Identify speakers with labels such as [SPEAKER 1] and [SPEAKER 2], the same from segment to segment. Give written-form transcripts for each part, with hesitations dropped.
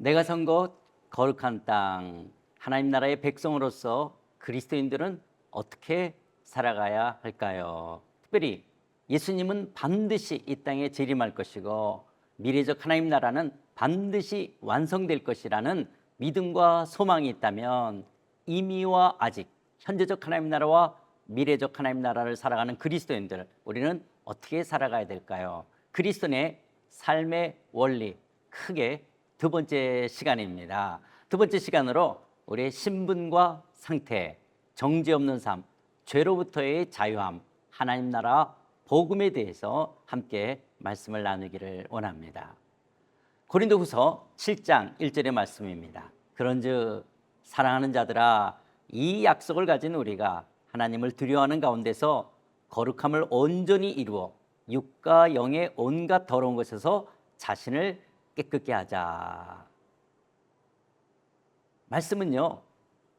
[SPEAKER 1] 내가 선 곳 거룩한 땅, 하나님 나라의 백성으로서 그리스도인들은 어떻게 살아가야 할까요? 특별히 예수님은 반드시 이 땅에 재림할 것이고 미래적 하나님 나라는 반드시 완성될 것이라는 믿음과 소망이 있다면 이미와 아직 현재적 하나님 나라와 미래적 하나님 나라를 살아가는 그리스도인들, 우리는 어떻게 살아가야 될까요? 그리스도인의 삶의 원리, 크게 두 번째 시간입니다. 두 번째 시간으로 우리의 신분과 상태, 정죄 없는 삶, 죄로부터의 자유함, 하나님 나라 복음에 대해서 함께 말씀을 나누기를 원합니다. 고린도후서 7장 1절의 말씀입니다. 그런즉 사랑하는 자들아, 이 약속을 가진 우리가 하나님을 두려워하는 가운데서 거룩함을 온전히 이루어 육과 영의 온갖 더러운 것에서 자신을 깨끗게 하자. 말씀은요,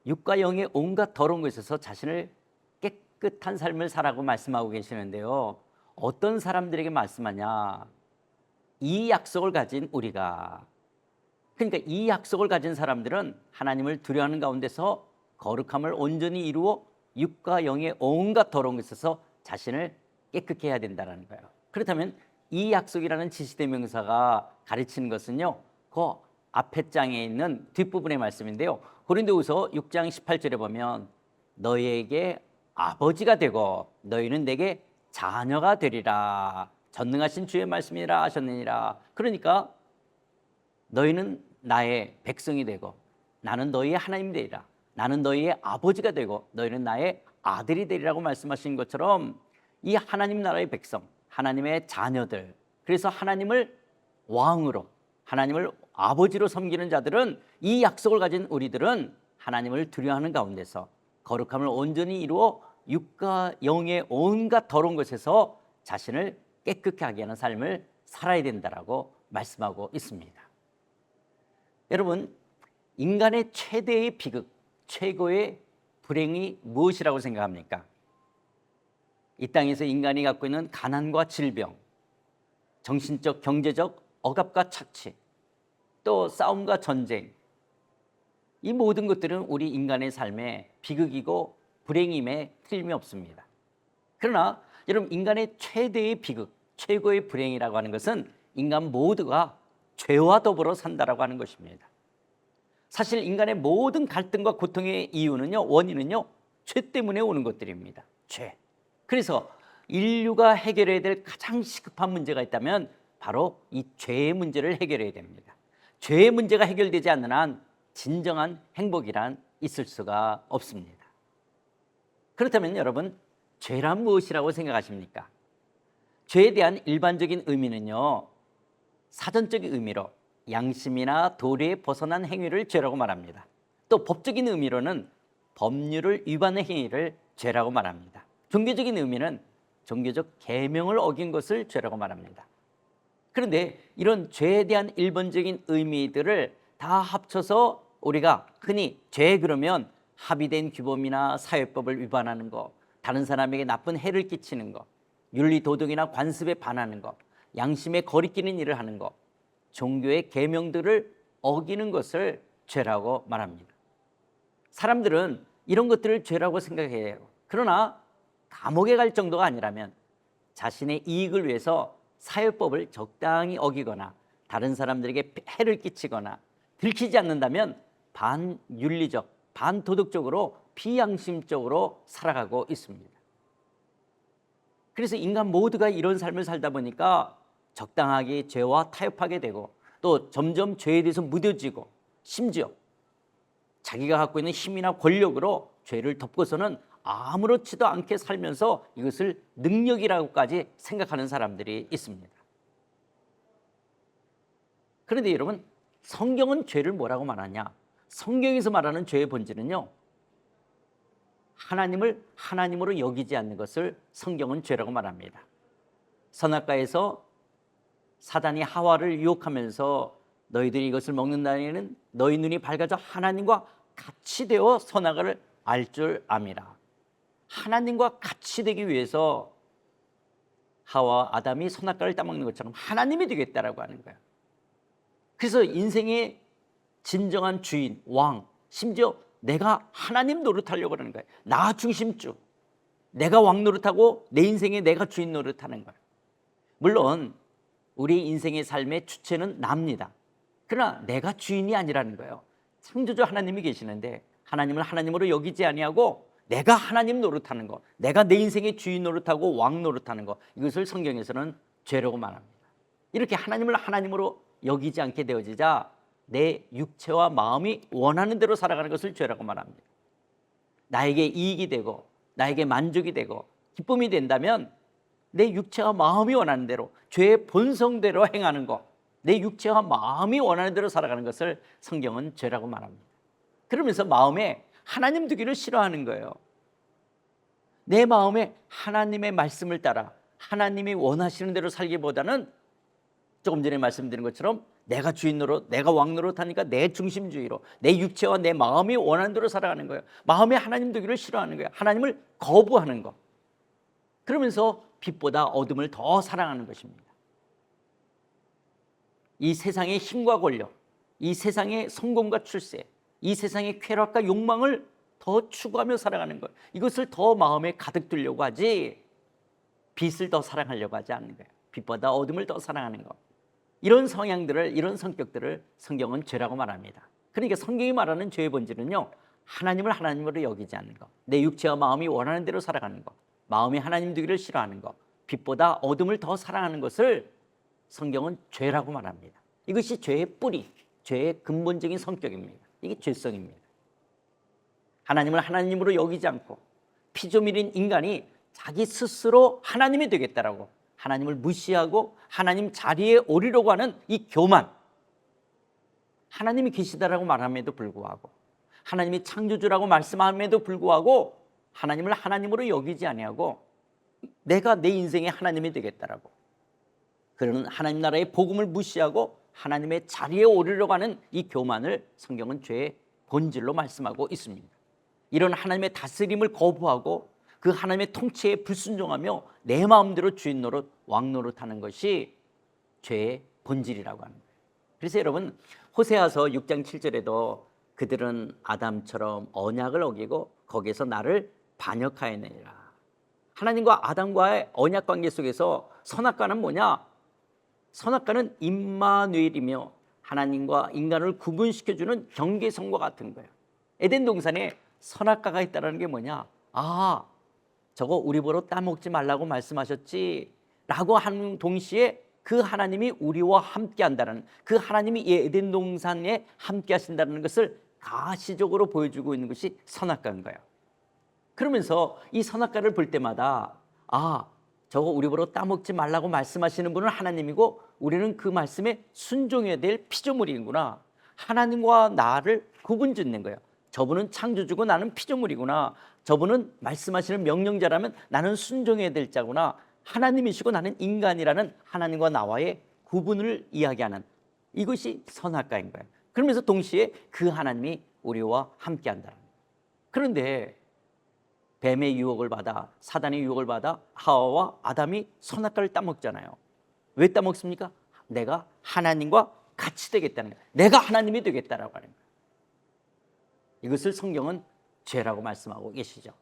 [SPEAKER 1] 육과 영의 온갖 더러운 것에서 자신을 깨끗한 삶을 살라고 말씀하고 계시는데요, 어떤 사람들에게 말씀하냐? 이 약속을 가진 우리가, 그러니까 이 약속을 가진 사람들은 하나님을 두려워하는 가운데서 거룩함을 온전히 이루어 육과 영의 온갖 더러운 것에서 자신을 깨끗게 해야 된다는 거예요. 그렇다면 이 약속이라는 지시대명사가 가르치는 것은요, 그 앞에 장에 있는 뒷부분의 말씀인데요, 고린도후서 6장 18절에 보면 너희에게 아버지가 되고 너희는 내게 자녀가 되리라, 전능하신 주의 말씀이라 하셨느니라. 그러니까 너희는 나의 백성이 되고 나는 너희의 하나님이 되리라, 나는 너희의 아버지가 되고 너희는 나의 아들이 되리라고 말씀하신 것처럼 이 하나님 나라의 백성, 하나님의 자녀들, 그래서 하나님을 왕으로, 하나님을 아버지로 섬기는 자들은, 이 약속을 가진 우리들은 하나님을 두려워하는 가운데서 거룩함을 온전히 이루어 육과 영의 온갖 더러운 것에서 자신을 깨끗하게 하게 하는 삶을 살아야 된다라고 말씀하고 있습니다. 여러분, 인간의 최대의 비극, 최고의 불행이 무엇이라고 생각합니까? 이 땅에서 인간이 갖고 있는 가난과 질병, 정신적, 경제적 억압과 착취, 또 싸움과 전쟁, 이 모든 것들은 우리 인간의 삶의 비극이고 불행임에 틀림이 없습니다. 그러나 여러분, 인간의 최대의 비극, 최고의 불행이라고 하는 것은 인간 모두가 죄와 더불어 산다라고 하는 것입니다. 사실 인간의 모든 갈등과 고통의 이유는요, 원인은요, 죄 때문에 오는 것들입니다. 죄. 그래서 인류가 해결해야 될 가장 시급한 문제가 있다면 바로 이 죄의 문제를 해결해야 됩니다. 죄의 문제가 해결되지 않는 한 진정한 행복이란 있을 수가 없습니다. 그렇다면 여러분, 죄란 무엇이라고 생각하십니까? 죄에 대한 일반적인 의미는요, 사전적인 의미로 양심이나 도리에 벗어난 행위를 죄라고 말합니다. 또 법적인 의미로는 법률을 위반한 행위를 죄라고 말합니다. 종교적인 의미는 종교적 계명을 어긴 것을 죄라고 말합니다. 그런데 이런 죄에 대한 일반적인 의미들을 다 합쳐서 우리가 흔히 죄 그러면 합의된 규범이나 사회법을 위반하는 것, 다른 사람에게 나쁜 해를 끼치는 것, 윤리 도덕이나 관습에 반하는 것, 양심에 거리끼는 일을 하는 것, 종교의 계명들을 어기는 것을 죄라고 말합니다. 사람들은 이런 것들을 죄라고 생각해요. 그러나 감옥에 갈 정도가 아니라면 자신의 이익을 위해서 사회법을 적당히 어기거나 다른 사람들에게 해를 끼치거나 들키지 않는다면 반윤리적, 반도덕적으로 비양심적으로 살아가고 있습니다. 그래서 인간 모두가 이런 삶을 살다 보니까 적당하게 죄와 타협하게 되고 또 점점 죄에 대해서 무뎌지고 심지어 자기가 갖고 있는 힘이나 권력으로 죄를 덮고서는 아무렇지도 않게 살면서 이것을 능력이라고까지 생각하는 사람들이 있습니다. 그런데 여러분, 성경은 죄를 뭐라고 말하냐? 성경에서 말하는 죄의 본질은요, 하나님을 하나님으로 여기지 않는 것을 성경은 죄라고 말합니다. 선악과에서 사단이 하와를 유혹하면서 너희들이 이것을 먹는다면 너희 눈이 밝아져 하나님과 같이 되어 선악을 알 줄 암이라. 하나님과 같이 되기 위해서 하와 아담이 선악과를 따먹는 것처럼 하나님이 되겠다라고 하는 거예요. 그래서 인생의 진정한 주인, 왕, 심지어 내가 하나님 노릇하려고 하는 거예요. 나 중심주. 내가 왕 노릇하고 내 인생에 내가 주인 노릇하는 거예요. 물론 우리 인생의 삶의 주체는 납니다. 그러나 내가 주인이 아니라는 거예요. 창조주 하나님이 계시는데 하나님을 하나님으로 여기지 아니하고 내가 하나님 노릇하는 거, 내가 내 인생의 주인 노릇하고 왕 노릇하는 거, 이것을 성경에서는 죄라고 말합니다. 이렇게 하나님을 하나님으로 여기지 않게 되어지자 내 육체와 마음이 원하는 대로 살아가는 것을 죄라고 말합니다. 나에게 이익이 되고 나에게 만족이 되고 기쁨이 된다면 내 육체와 마음이 원하는 대로, 죄의 본성대로 행하는 것, 내 육체와 마음이 원하는 대로 살아가는 것을 성경은 죄라고 말합니다. 그러면서 마음에 하나님 두기를 싫어하는 거예요. 내 마음에 하나님의 말씀을 따라 하나님이 원하시는 대로 살기보다는 조금 전에 말씀드린 것처럼 내가 주인 노릇, 내가 왕 노릇하니까 내 중심주의로 내 육체와 내 마음이 원하는 대로 살아가는 거예요. 마음에 하나님 두기를 싫어하는 거예요. 하나님을 거부하는 거. 그러면서 빛보다 어둠을 더 사랑하는 것입니다. 이 세상의 힘과 권력, 이 세상의 성공과 출세, 이 세상의 쾌락과 욕망을 더 추구하며 살아가는 것, 이것을 더 마음에 가득 두려고 하지 빛을 더 사랑하려고 하지 않는 거예요. 빛보다 어둠을 더 사랑하는 것. 이런 성향들을, 이런 성격들을 성경은 죄라고 말합니다. 그러니까 성경이 말하는 죄의 본질은요, 하나님을 하나님으로 여기지 않는 것, 내 육체와 마음이 원하는 대로 살아가는 것, 마음이 하나님 되기를 싫어하는 것, 빛보다 어둠을 더 사랑하는 것을 성경은 죄라고 말합니다. 이것이 죄의 뿌리, 죄의 근본적인 성격입니다. 이게 죄성입니다. 하나님을 하나님으로 여기지 않고 피조물인 인간이 자기 스스로 하나님이 되겠다라고 하나님을 무시하고 하나님 자리에 오르려고 하는 이 교만, 하나님이 계시다라고 말함에도 불구하고, 하나님이 창조주라고 말씀함에도 불구하고 하나님을 하나님으로 여기지 아니하고 내가 내 인생의 하나님이 되겠다라고, 그러는 하나님 나라의 복음을 무시하고 하나님의 자리에 오르려고 하는 이 교만을 성경은 죄의 본질로 말씀하고 있습니다. 이런 하나님의 다스림을 거부하고 그 하나님의 통치에 불순종하며 내 마음대로 주인 노릇, 왕 노릇하는 것이 죄의 본질이라고 하는 거예요. 그래서 여러분, 호세아서 6장 7절에도 그들은 아담처럼 언약을 어기고 거기에서 나를 반역하였느니라. 하나님과 아담과의 언약 관계 속에서 선악과는 뭐냐? 선악과는 임마누엘이며 하나님과 인간을 구분시켜주는 경계선과 같은 거예요. 에덴 동산에 선악과가 있다는 게 뭐냐? 아, 저거 우리 보러 따먹지 말라고 말씀하셨지 라고 하는 동시에 그 하나님이 우리와 함께 한다는, 그 하나님이 이 에덴 동산에 함께 하신다는 것을 가시적으로 보여주고 있는 것이 선악과인 거예요. 그러면서 이 선악과를 볼 때마다 아, 저거 우리 보러 따먹지 말라고 말씀하시는 분은 하나님이고 우리는 그 말씀에 순종해야 될 피조물이구나. 하나님과 나를 구분짓는 거예요. 저분은 창조주고 나는 피조물이구나. 저분은 말씀하시는 명령자라면 나는 순종해야 될 자구나. 하나님이시고 나는 인간이라는 하나님과 나와의 구분을 이야기하는, 이것이 선악과인 거예요. 그러면서 동시에 그 하나님이 우리와 함께 한다는 거예요. 그런데 뱀의 유혹을 받아, 사단의 유혹을 받아 하와와 아담이 선악과를 따먹잖아요. 왜 따먹습니까? 내가 하나님과 같이 되겠다는 거예요. 내가 하나님이 되겠다라고 하는 거예요. 이것을 성경은 죄라고 말씀하고 계시죠.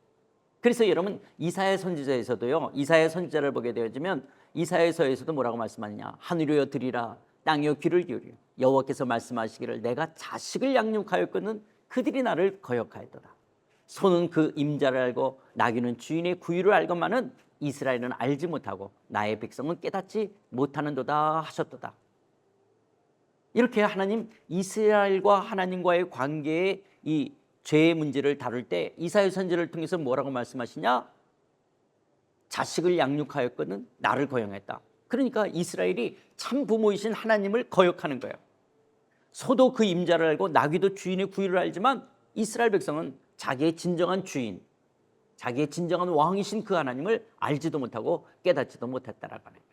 [SPEAKER 1] 그래서 여러분, 이사야 선지자에서도요, 이사야 선지자를 보게 되어지면 이사야서에서도 뭐라고 말씀하느냐? 하늘이여 들으라, 땅이여 귀를 기울이라. 여호와께서 말씀하시기를 내가 자식을 양육하였거든 그들이 나를 거역하였도다. 소는 그 임자를 알고 나귀는 주인의 구유를 알건만은 이스라엘은 알지 못하고 나의 백성은 깨닫지 못하는도다 하셨도다. 이렇게 하나님, 이스라엘과 하나님과의 관계의 이 죄의 문제를 다룰 때 이사야 선지자를 통해서 뭐라고 말씀하시냐? 자식을 양육하였거든 나를 거역했다. 그러니까 이스라엘이 참 부모이신 하나님을 거역하는 거예요. 소도 그 임자를 알고 나귀도 주인의 구유를 알지만 이스라엘 백성은 자기의 진정한 주인, 자기의 진정한 왕이신 그 하나님을 알지도 못하고 깨닫지도 못했다라고 하는 거예요.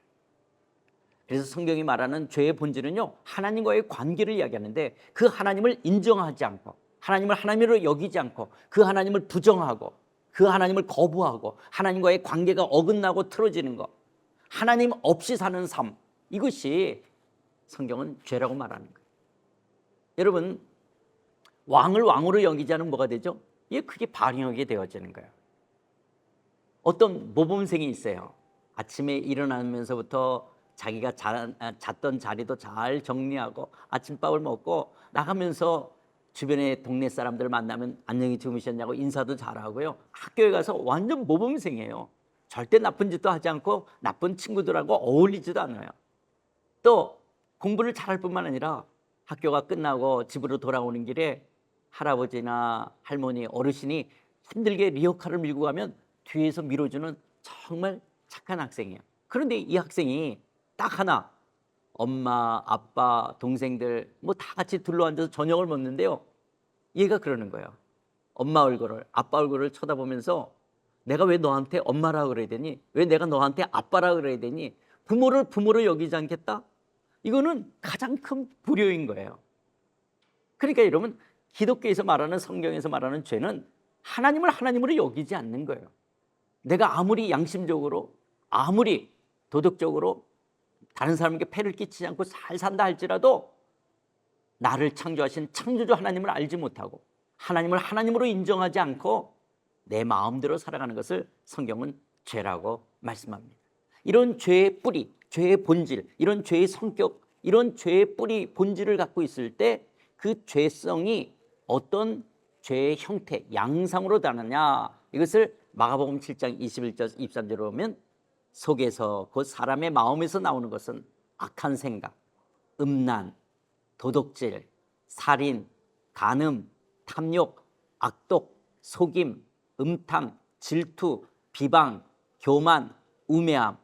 [SPEAKER 1] 그래서 성경이 말하는 죄의 본질은요, 하나님과의 관계를 이야기하는데 그 하나님을 인정하지 않고, 하나님을 하나님으로 여기지 않고, 그 하나님을 부정하고, 그 하나님을 거부하고, 하나님과의 관계가 어긋나고 틀어지는 것, 하나님 없이 사는 삶, 이것이 성경은 죄라고 말하는 거예요. 여러분, 왕을 왕으로 여기지 않으면 뭐가 되죠? 이게 크게 반응하게 되어지는 거예요. 어떤 모범생이 있어요. 아침에 일어나면서부터 자기가 잤던 자리도 잘 정리하고 아침밥을 먹고 나가면서 주변에 동네 사람들 만나면 안녕히 주무셨냐고 인사도 잘하고요. 학교에 가서 완전 모범생이에요. 절대 나쁜 짓도 하지 않고 나쁜 친구들하고 어울리지도 않아요. 또 공부를 잘할 뿐만 아니라 학교가 끝나고 집으로 돌아오는 길에 할아버지나 할머니, 어르신이 힘들게 리어카를 밀고 가면 뒤에서 밀어주는 정말 착한 학생이에요. 그런데 이 학생이 딱 하나, 엄마, 아빠, 동생들 뭐 다 같이 둘러앉아서 저녁을 먹는데요. 얘가 그러는 거예요. 엄마 얼굴을, 아빠 얼굴을 쳐다보면서 내가 왜 너한테 엄마라 그래야 되니? 왜 내가 너한테 아빠라 그래야 되니? 부모를 부모로 여기지 않겠다? 이거는 가장 큰 불효인 거예요. 그러니까 여러분, 기독교에서 말하는, 성경에서 말하는 죄는 하나님을 하나님으로 여기지 않는 거예요. 내가 아무리 양심적으로, 아무리 도덕적으로 다른 사람에게 폐를 끼치지 않고 잘 산다 할지라도 나를 창조하신 창조주 하나님을 알지 못하고 하나님을 하나님으로 인정하지 않고 내 마음대로 살아가는 것을 성경은 죄라고 말씀합니다. 이런 죄의 뿌리, 죄의 본질, 이런 죄의 성격, 이런 죄의 뿌리, 본질을 갖고 있을 때 그 죄성이 어떤 죄의 형태, 양상으로 다느냐, 이것을 마가복음 7장 21절, 23절에 보면 속에서, 그 사람의 마음에서 나오는 것은 악한 생각, 음란, 도덕질, 살인, 간음, 탐욕, 악독, 속임, 음탕, 질투, 비방, 교만, 우매함,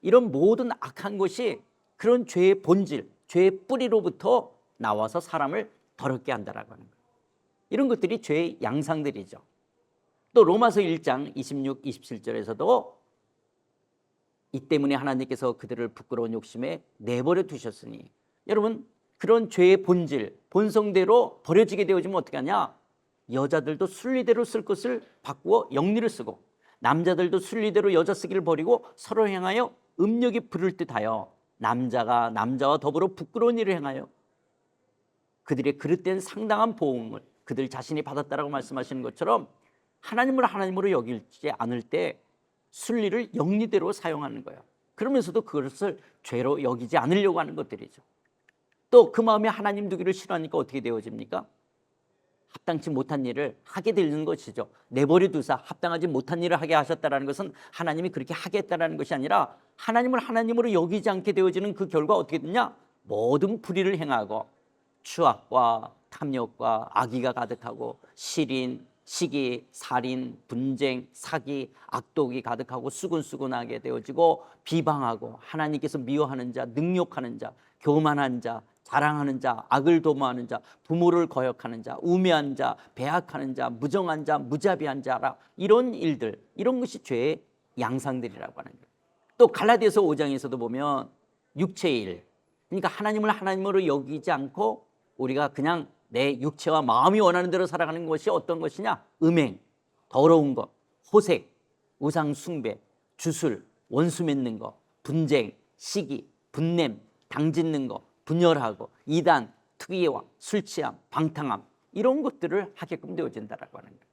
[SPEAKER 1] 이런 모든 악한 것이 그런 죄의 본질, 죄의 뿌리로부터 나와서 사람을 더럽게 한다라고 하는 거예요. 이런 것들이 죄의 양상들이죠. 또 로마서 1장 26, 27절에서도 이 때문에 하나님께서 그들을 부끄러운 욕심에 내버려 두셨으니, 여러분, 그런 죄의 본질, 본성대로 버려지게 되어지면 어떻게 하냐? 여자들도 순리대로 쓸 것을 바꾸어 영리를 쓰고, 남자들도 순리대로 여자 쓰기를 버리고 서로 행하여 음욕이 부를 듯하여 남자가 남자와 더불어 부끄러운 일을 행하여 그들의 그릇된 상당한 보응을 그들 자신이 받았다라고 말씀하시는 것처럼, 하나님을 하나님으로 여기지 않을 때 순리를 영리대로 사용하는 거예요. 그러면서도 그것을 죄로 여기지 않으려고 하는 것들이죠. 또 그 마음에 하나님 두기를 싫어하니까 어떻게 되어집니까? 합당치 못한 일을 하게 되는 것이죠. 내버려 두사 합당하지 못한 일을 하게 하셨다는 것은 하나님이 그렇게 하겠다는 것이 아니라 하나님을 하나님으로 여기지 않게 되어지는 그 결과 어떻게 되냐? 모든 불의를 행하고 추악과 탐욕과 악의가 가득하고 시린, 시기, 살인, 분쟁, 사기, 악독이 가득하고 수근수근하게 되어지고 비방하고 하나님께서 미워하는 자, 능욕하는 자, 교만한 자, 자랑하는 자, 악을 도모하는 자, 부모를 거역하는 자, 우매한 자, 배악하는 자, 무정한 자, 무자비한 자라, 이런 일들, 이런 것이 죄의 양상들이라고 하는 거예요. 또 갈라디아서 5장에서도 보면 육체의 일, 그러니까 하나님을 하나님으로 여기지 않고 우리가 그냥 내 육체와 마음이 원하는 대로 살아가는 것이 어떤 것이냐? 음행, 더러운 것, 호색, 우상 숭배, 주술, 원수 맺는 것, 분쟁, 시기, 분냄, 당짓는 것, 분열하고 이단, 특이와 술 취함, 방탕함, 이런 것들을 하게끔 되어진다라고 하는 거예요.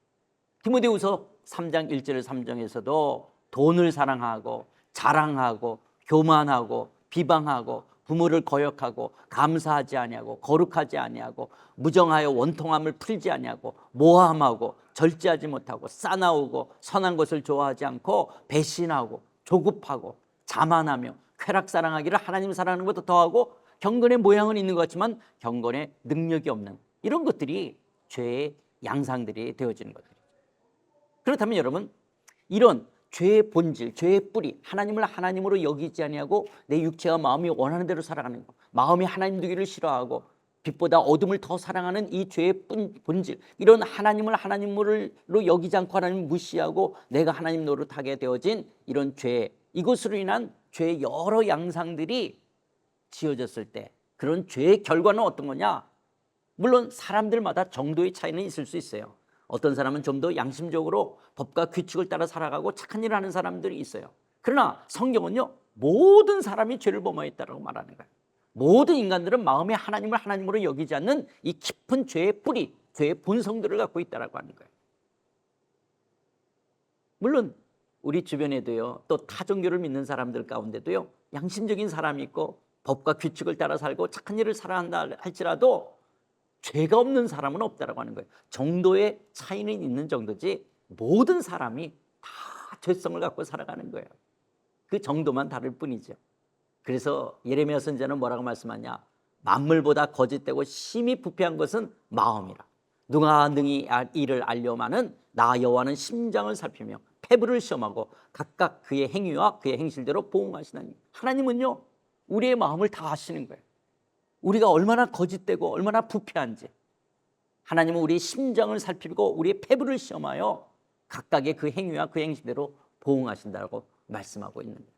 [SPEAKER 1] 디모데후서 3장 1절 3장에서도 돈을 사랑하고 자랑하고 교만하고 비방하고 부모를 거역하고 감사하지 아니하고 거룩하지 아니하고 무정하여 원통함을 풀지 아니하고 모함하고 절제하지 못하고 싸나우고 선한 것을 좋아하지 않고 배신하고 조급하고 자만하며 쾌락 사랑하기를 하나님 사랑하는 것도 더하고 경건의 모양은 있는 것 같지만 경건의 능력이 없는, 이런 것들이 죄의 양상들이 되어지는 것들이죠. 그렇다면 여러분, 이런 죄의 본질, 죄의 뿌리, 하나님을 하나님으로 여기지 아니하고 내 육체와 마음이 원하는 대로 살아가는 것, 마음이 하나님 두기를 싫어하고 빛보다 어둠을 더 사랑하는 이 죄의 본질, 이런 하나님을 하나님으로 여기지 않고 하나님을 무시하고 내가 하나님 노릇하게 되어진 이런 죄, 이것으로 인한 죄의 여러 양상들이 지어졌을 때 그런 죄의 결과는 어떤 거냐? 물론 사람들마다 정도의 차이는 있을 수 있어요. 어떤 사람은 좀 더 양심적으로 법과 규칙을 따라 살아가고 착한 일을 하는 사람들이 있어요. 그러나 성경은요, 모든 사람이 죄를 범하였다고 말하는 거예요. 모든 인간들은 마음에 하나님을 하나님으로 여기지 않는 이 깊은 죄의 뿌리, 죄의 본성들을 갖고 있다라고 하는 거예요. 물론 우리 주변에도요, 또 타 종교를 믿는 사람들 가운데도요, 양심적인 사람이 있고 법과 규칙을 따라 살고 착한 일을 살아한다 할지라도 죄가 없는 사람은 없다라고 하는 거예요. 정도의 차이는 있는 정도지 모든 사람이 다 죄성을 갖고 살아가는 거예요. 그 정도만 다를 뿐이죠. 그래서 예레미야 선지자는 뭐라고 말씀하냐? 만물보다 거짓되고 심히 부패한 것은 마음이라. 누가 능히 이를 알려마는 나 여호와는 심장을 살피며 폐부를 시험하고 각각 그의 행위와 그의 행실대로 보응하시나니. 하나님은요, 우리의 마음을 다 아시는 거예요. 우리가 얼마나 거짓되고 얼마나 부패한지 하나님은 우리의 심장을 살피고 우리의 폐부를 시험하여 각각의 그 행위와 그 행실대로 보응하신다고 말씀하고 있는 거예요.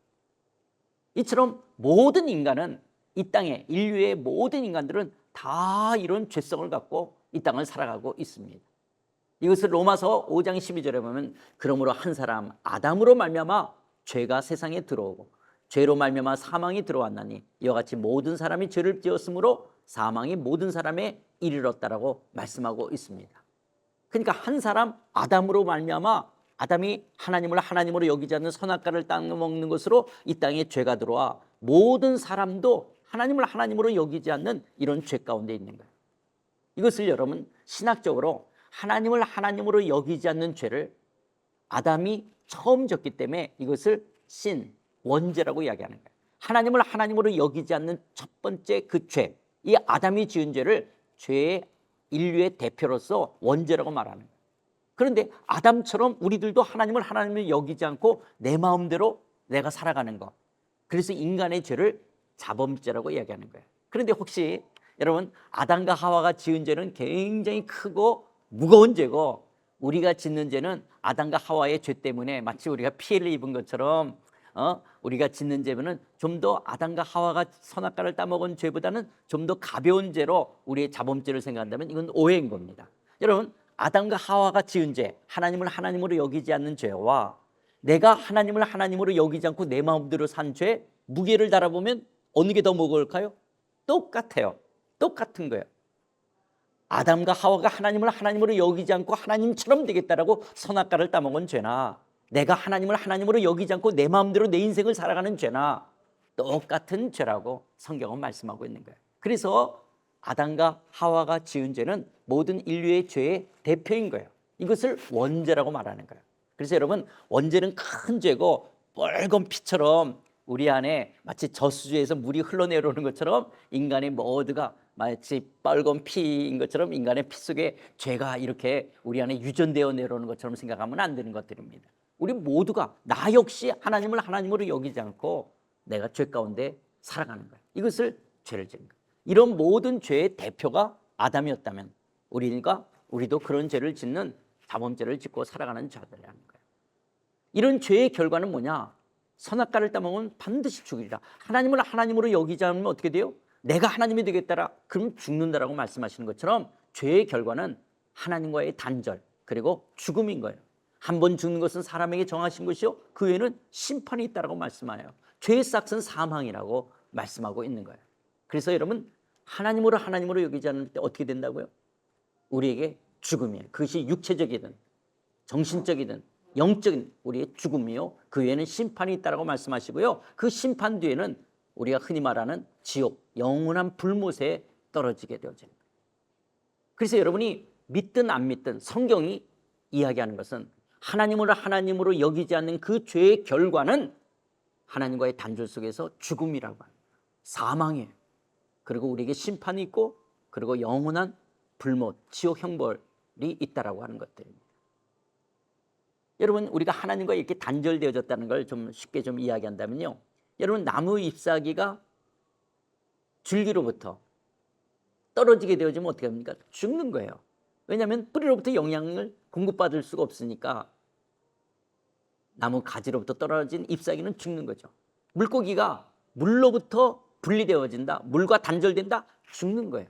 [SPEAKER 1] 이처럼 모든 인간은 이 땅에 인류의 모든 인간들은 다 이런 죄성을 갖고 이 땅을 살아가고 있습니다. 이것을 로마서 5장 12절에 보면 그러므로 한 사람 아담으로 말미암아 죄가 세상에 들어오고 죄로 말미암아 사망이 들어왔나니 이와 같이 모든 사람이 죄를 지었으므로 사망이 모든 사람에 이르렀다라고 말씀하고 있습니다. 그러니까 한 사람 아담으로 말미암아 아담이 하나님을 하나님으로 여기지 않는 선악과를 따먹는 것으로 이 땅에 죄가 들어와 모든 사람도 하나님을 하나님으로 여기지 않는 이런 죄 가운데 있는 거예요. 이것을 여러분 신학적으로 하나님을 하나님으로 여기지 않는 죄를 아담이 처음 졌기 때문에 이것을 신, 원죄라고 이야기하는 거예요. 하나님을 하나님으로 여기지 않는 첫 번째 그 죄, 이 아담이 지은 죄를 죄의 인류의 대표로서 원죄라고 말하는 거예요. 그런데 아담처럼 우리들도 하나님을 하나님으로 여기지 않고 내 마음대로 내가 살아가는 것, 그래서 인간의 죄를 자범죄라고 이야기하는 거예요. 그런데 혹시 여러분 아담과 하와가 지은 죄는 굉장히 크고 무거운 죄고 우리가 짓는 죄는 아담과 하와의 죄 때문에 마치 우리가 피해를 입은 것처럼 우리가 짓는 죄는 좀 더 아담과 하와가 선악과를 따먹은 죄보다는 좀 더 가벼운 죄로 우리의 자범죄를 생각한다면 이건 오해인 겁니다. 여러분 아담과 하와가 지은 죄, 하나님을 하나님으로 여기지 않는 죄와 내가 하나님을 하나님으로 여기지 않고 내 마음대로 산 죄, 무게를 달아보면 어느 게 더 무거울까요? 똑같아요. 똑같은 거예요. 아담과 하와가 하나님을 하나님으로 여기지 않고 하나님처럼 되겠다라고 선악과를 따먹은 죄나 내가 하나님을 하나님으로 여기지 않고 내 마음대로 내 인생을 살아가는 죄나 똑같은 죄라고 성경은 말씀하고 있는 거예요. 그래서 아담과 하와가 지은 죄는 모든 인류의 죄의 대표인 거예요. 이것을 원죄라고 말하는 거예요. 그래서 여러분 원죄는 큰 죄고 빨간 피처럼 우리 안에 마치 저수지에서 물이 흘러내려오는 것처럼 인간의 모두가 마치 빨간 피인 것처럼 인간의 피 속에 죄가 이렇게 우리 안에 유전되어 내려오는 것처럼 생각하면 안 되는 것들입니다. 우리 모두가 나 역시 하나님을 하나님으로 여기지 않고 내가 죄 가운데 살아가는 거예요. 이것을 죄를 지은 거예요. 이런 모든 죄의 대표가 아담이었다면 우리도 그런 죄를 짓는 자범죄를 짓고 살아가는 자들이라는 거예요. 이런 죄의 결과는 뭐냐? 선악과를 따먹으면 반드시 죽으리라. 하나님을 하나님으로 여기지 않으면 어떻게 돼요? 내가 하나님이 되겠다라. 그럼 죽는다라고 말씀하시는 것처럼 죄의 결과는 하나님과의 단절 그리고 죽음인 거예요. 한 번 죽는 것은 사람에게 정하신 것이요 그 외에는 심판이 있다라고 말씀하여요. 죄의 싹은 사망이라고 말씀하고 있는 거예요. 그래서 여러분 하나님으로 여기지 않을 때 어떻게 된다고요? 우리에게 죽음이에요. 그것이 육체적이든 정신적이든 영적인 우리의 죽음이요 그 외에는 심판이 있다라고 말씀하시고요. 그 심판 뒤에는 우리가 흔히 말하는 지옥, 영원한 불못에 떨어지게 되어집니다. 그래서 여러분이 믿든 안 믿든 성경이 이야기하는 것은 하나님으로 여기지 않는 그 죄의 결과는 하나님과의 단절 속에서 죽음이라고 합니다. 사망이에요. 그리고 우리에게 심판이 있고 그리고 영원한 불못, 지옥 형벌이 있다라고 하는 것들입니다. 여러분 우리가 하나님과 이렇게 단절되어졌다는 걸 좀 쉽게 좀 이야기한다면요. 여러분 나무 잎사귀가 줄기로부터 떨어지게 되어지면 어떻게 합니까? 죽는 거예요. 왜냐하면 뿌리로부터 영양을 공급받을 수가 없으니까 나무 가지로부터 떨어진 잎사귀는 죽는 거죠. 물고기가 물로부터 분리되어진다, 물과 단절된다, 죽는 거예요.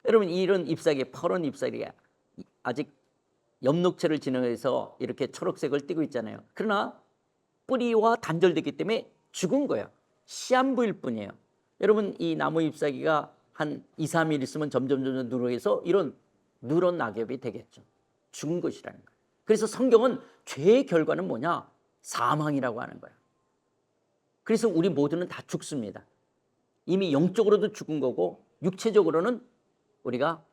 [SPEAKER 1] 여러분 이런 잎사귀, 퍼런 잎사귀가 아직 엽록체를 지나서 이렇게 초록색을 띠고 있잖아요. 그러나 뿌리와 단절됐기 때문에 죽은 거예요. 시한부일 뿐이에요. 여러분 이 나무 잎사귀가 한 2, 3일 있으면 점점 누렇게해서 이런 누런 낙엽이 되겠죠. 죽은 것이라는 거예요. 그래서 성경은 죄의 결과는 뭐냐? 사망이라고 하는 거예요. 그래서 우리 모두는 다 죽습니다. 이미 영적으로도 죽은 거고 육체적으로는 우리가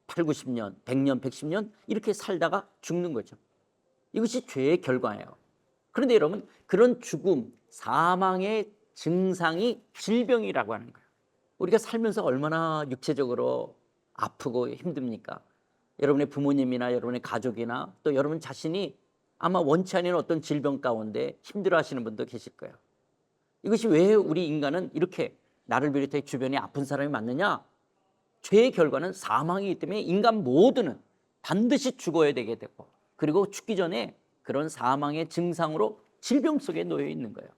[SPEAKER 1] 8, 90년, 100년, 110년 이렇게 살다가 죽는 거죠. 이것이 죄의 결과예요. 그런데 여러분, 그런 죽음, 사망의 증상이 질병이라고 하는 거예요. 우리가 살면서 얼마나 육체적으로 아프고 힘듭니까? 여러분의 부모님이나 여러분의 가족이나 또 여러분 자신이 아마 원치 않은 어떤 질병 가운데 힘들어하시는 분도 계실 거예요. 이것이 왜 우리 인간은 이렇게 나를 비롯해 주변에 아픈 사람이 많느냐? 죄의 결과는 사망이기 때문에 인간 모두는 반드시 죽어야 되게 되고, 그리고 죽기 전에 그런 사망의 증상으로 질병 속에 놓여 있는 거예요.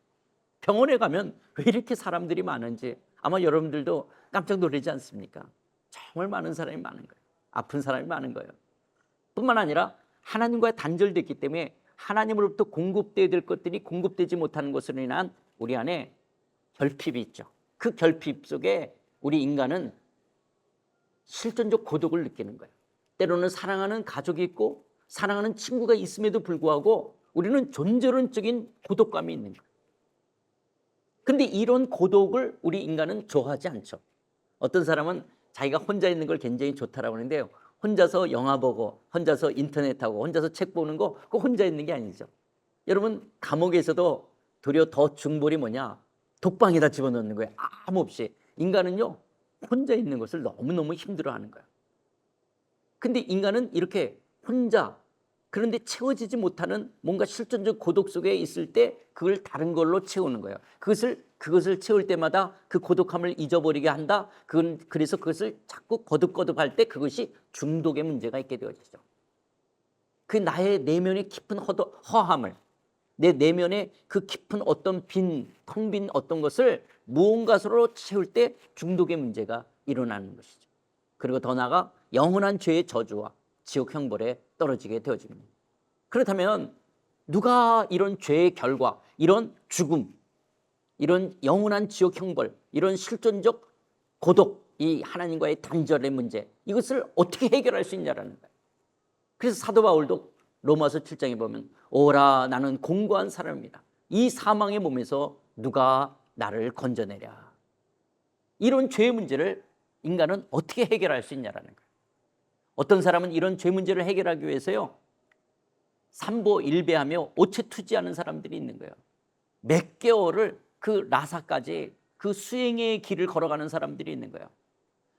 [SPEAKER 1] 병원에 가면 왜 이렇게 사람들이 많은지 아마 여러분들도 깜짝 놀라지 않습니까? 정말 많은 사람이 많은 거예요. 아픈 사람이 많은 거예요. 뿐만 아니라 하나님과 단절됐기 때문에 하나님으로부터 공급되어야 될 것들이 공급되지 못하는 것으로 인한 우리 안에 결핍이 있죠. 그 결핍 속에 우리 인간은 실존적 고독을 느끼는 거예요. 때로는 사랑하는 가족이 있고 사랑하는 친구가 있음에도 불구하고 우리는 존재론적인 고독감이 있는 거예요. 근데 이런 고독을 우리 인간은 좋아하지 않죠. 어떤 사람은 자기가 혼자 있는 걸 굉장히 좋다라고 하는데요, 혼자서 영화 보고 혼자서 인터넷하고 혼자서 책 보는 거 그거 혼자 있는 게 아니죠. 여러분, 감옥에서도 도리어 더 중벌이 뭐냐? 독방에다 집어넣는 거예요. 아무 없이. 인간은요, 혼자 있는 것을 너무너무 힘들어하는 거예요. 근데 인간은 이렇게 혼자, 그런데 채워지지 못하는 뭔가 실존적 고독 속에 있을 때 그걸 다른 걸로 채우는 거예요. 그것을 채울 때마다 그 고독함을 잊어버리게 한다. 그래서 그것을 자꾸 거듭거듭할 때 그것이 중독의 문제가 있게 되어지죠. 그 나의 내면의 깊은 허함을, 내 내면의 그 깊은 어떤 텅 빈 어떤 것을 무언가로 채울 때 중독의 문제가 일어나는 것이죠. 그리고 더 나아가 영원한 죄의 저주와 지옥 형벌에 떨어지게 되어집니다. 그렇다면 누가 이런 죄의 결과, 이런 죽음, 이런 영원한 지옥 형벌, 이런 실존적 고독, 이 하나님과의 단절의 문제, 이것을 어떻게 해결할 수 있냐라는 거예요. 그래서 사도 바울도 로마서 7장에 보면 오라 나는 공고한 사람이다. 이 사망의 몸에서 누가 나를 건져내랴. 이런 죄의 문제를 인간은 어떻게 해결할 수 있냐라는 거예요. 어떤 사람은 이런 죄 문제를 해결하기 위해서요, 삼보일배하며 오체투지하는 사람들이 있는 거예요. 몇 개월을 그 라사까지 그 수행의 길을 걸어가는 사람들이 있는 거예요.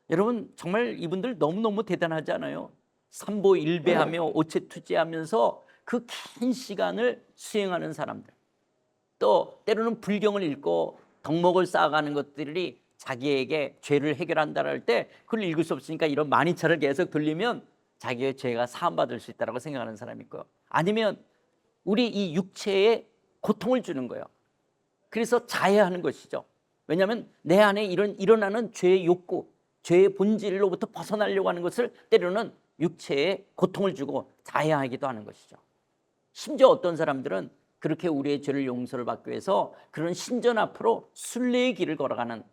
[SPEAKER 1] 여러분, 정말 이분들 너무너무 대단하지 않아요? 삼보일배하며 오체투지하면서 그 긴 시간을 수행하는 사람들, 또 때로는 불경을 읽고 덕목을 쌓아가는 것들이 자기에게 죄를 해결한다 할 때 그걸 읽을 수 없으니까 이런 만이차를 계속 돌리면 자기의 죄가 사함받을 수 있다고 생각하는 사람이 있고요. 아니면 우리 이 육체에 고통을 주는 거예요. 그래서 자해하는 것이죠. 왜냐하면 내 안에 일어나는 죄의 욕구, 죄의 본질로부터 벗어나려고 하는 것을 때로는 육체에 고통을 주고 자해하기도 하는 것이죠. 심지어 어떤 사람들은 그렇게 우리의 죄를 용서를 받기 위해서 그런 신전 앞으로 순례의 길을 걸어가는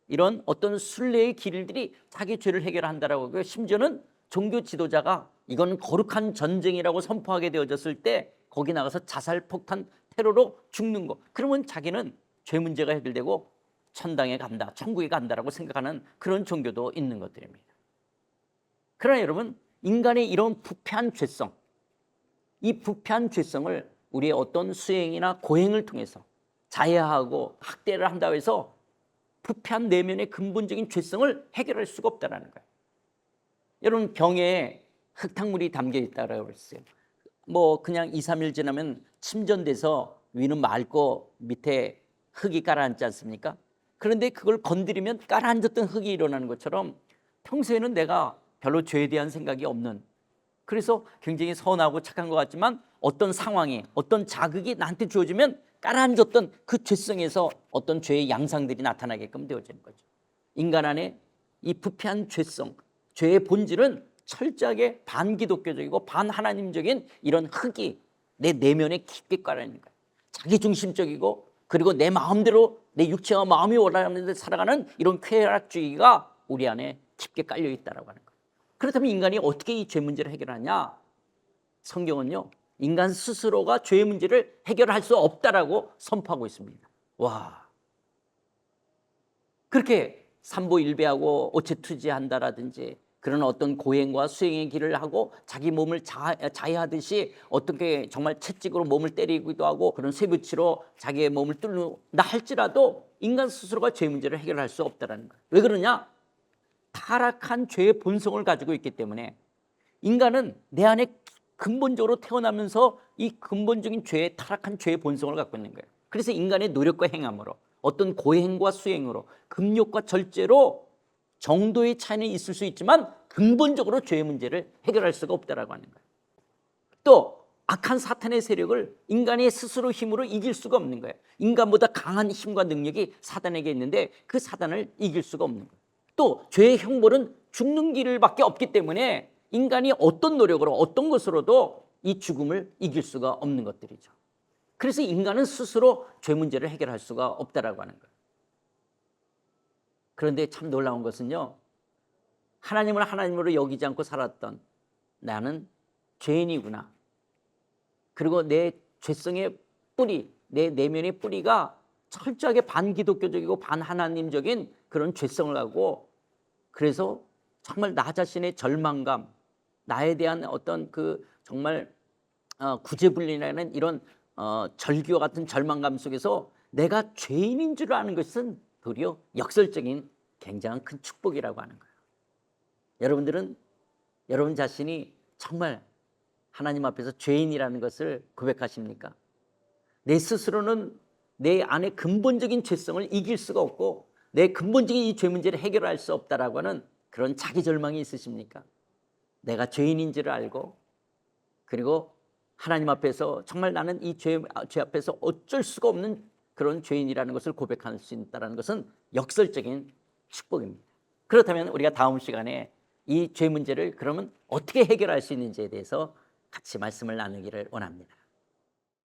[SPEAKER 1] 이런 어떤 순례의 길들이 자기 죄를 해결한다라고 하고요. 심지어는 종교 지도자가 이건 거룩한 전쟁이라고 선포하게 되어졌을 때 거기 나가서 자살, 폭탄, 테러로 죽는 거, 그러면 자기는 죄 문제가 해결되고 천당에 간다, 천국에 간다라고 생각하는 그런 종교도 있는 것들입니다. 그러나 여러분, 인간의 이런 부패한 죄성, 이 부패한 죄성을 우리의 어떤 수행이나 고행을 통해서 자해하고 학대를 한다고 해서 부패한 내면의 근본적인 죄성을 해결할 수가 없다는 거예요. 여러분, 병에 흙탕물이 담겨 있다고 했어요. 뭐 그냥 2, 3일 지나면 침전돼서 위는 맑고 밑에 흙이 가라앉지 않습니까? 그런데 그걸 건드리면 가라앉았던 흙이 일어나는 것처럼 평소에는 내가 별로 죄에 대한 생각이 없는, 그래서 굉장히 선하고 착한 것 같지만 어떤 상황에 어떤 자극이 나한테 주어지면 가라앉았던 그 죄성에서 어떤 죄의 양상들이 나타나게끔 되어지는 거죠. 인간 안에 이 부패한 죄성, 죄의 본질은 철저하게 반기독교적이고 반하나님적인 이런 흙이 내 내면에 깊게 깔아있는 거예요. 자기중심적이고 그리고 내 마음대로 내 육체와 마음이 올라가는 데 살아가는 이런 쾌락주의가 우리 안에 깊게 깔려 있다라고 하는 거예요. 그렇다면 인간이 어떻게 이 죄 문제를 해결하냐? 성경은요, 인간 스스로가 죄의 문제를 해결할 수 없다라고 선포하고 있습니다. 와, 그렇게 삼보일배하고 오체투지한다라든지 그런 어떤 고행과 수행의 길을 하고 자기 몸을 자해하듯이 어떻게 정말 채찍으로 몸을 때리기도 하고 그런 쇠붙이로 자기의 몸을 뚫는다 할지라도 인간 스스로가 죄 문제를 해결할 수 없다는 거예요. 왜 그러냐? 타락한 죄의 본성을 가지고 있기 때문에 인간은 내 안에 근본적으로 태어나면서 이 근본적인 죄의 타락한 죄의 본성을 갖고 있는 거예요. 그래서 인간의 노력과 행함으로 어떤 고행과 수행으로 금욕과 절제로 정도의 차이는 있을 수 있지만 근본적으로 죄의 문제를 해결할 수가 없다라고 하는 거예요. 또 악한 사탄의 세력을 인간의 스스로 힘으로 이길 수가 없는 거예요. 인간보다 강한 힘과 능력이 사단에게 있는데 그 사단을 이길 수가 없는 거예요. 또 죄의 형벌은 죽는 길밖에 없기 때문에 인간이 어떤 노력으로 어떤 것으로도 이 죽음을 이길 수가 없는 것들이죠. 그래서 인간은 스스로 죄 문제를 해결할 수가 없다라고 하는 거예요. 그런데 참 놀라운 것은요, 하나님을 하나님으로 여기지 않고 살았던 나는 죄인이구나. 그리고 내 죄성의 뿌리, 내 내면의 뿌리가 철저하게 반기독교적이고 반하나님적인 그런 죄성을 가고, 그래서 정말 나 자신의 절망감, 나에 대한 어떤 그 정말 구제불능이라는 이런 절규와 같은 절망감 속에서 내가 죄인인 줄 아는 것은 도리어 역설적인 굉장한 큰 축복이라고 하는 거예요. 여러분들은 여러분 자신이 정말 하나님 앞에서 죄인이라는 것을 고백하십니까? 내 스스로는 내 안에 근본적인 죄성을 이길 수가 없고 내 근본적인 이 죄 문제를 해결할 수 없다라고 하는 그런 자기 절망이 있으십니까? 내가 죄인인지를 알고 그리고 하나님 앞에서 정말 나는 이 죄 앞에서 어쩔 수가 없는 그런 죄인이라는 것을 고백할 수 있다는 것은 역설적인 축복입니다. 그렇다면 우리가 다음 시간에 이 죄 문제를 그러면 어떻게 해결할 수 있는지에 대해서 같이 말씀을 나누기를 원합니다.